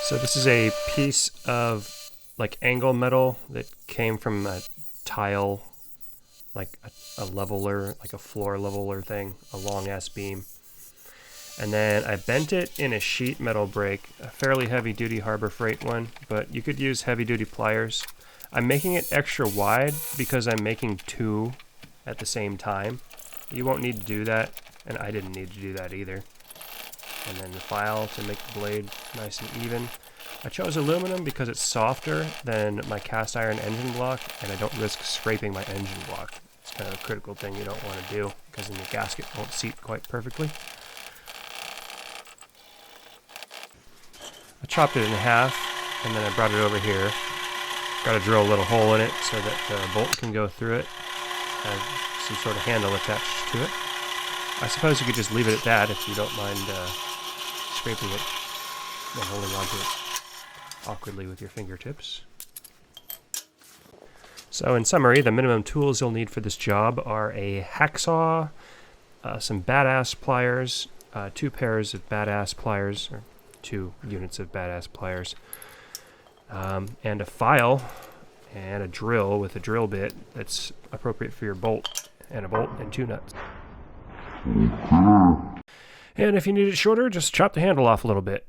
So this is a piece of like angle metal that came from a tile, like a leveler, like a floor leveler thing, a long ass beam. And then I bent it in a sheet metal brake, a fairly heavy duty Harbor Freight one, but you could use heavy duty pliers. I'm making it extra wide because I'm making two at the same time. You won't need to do that, and I didn't need to do that either. And then the file to make the blade nice and even. I chose aluminum because it's softer than my cast iron engine block, and I don't risk scraping my engine block. It's kind of a critical thing you don't want to do, because then the gasket won't seat quite perfectly. I chopped it in half, and then I brought it over here. Got to drill a little hole in it so that the bolt can go through it. Have some sort of handle attached to it. I suppose you could just leave it at that if you don't mind scraping it and holding onto it awkwardly with your fingertips. So in summary, the minimum tools you'll need for this job are a hacksaw, some badass pliers, 2 pairs of badass pliers, or 2 units of badass pliers, and a file and a drill with a drill bit that's appropriate for your bolt, and a bolt and 2 nuts. And if you need it shorter, just chop the handle off a little bit.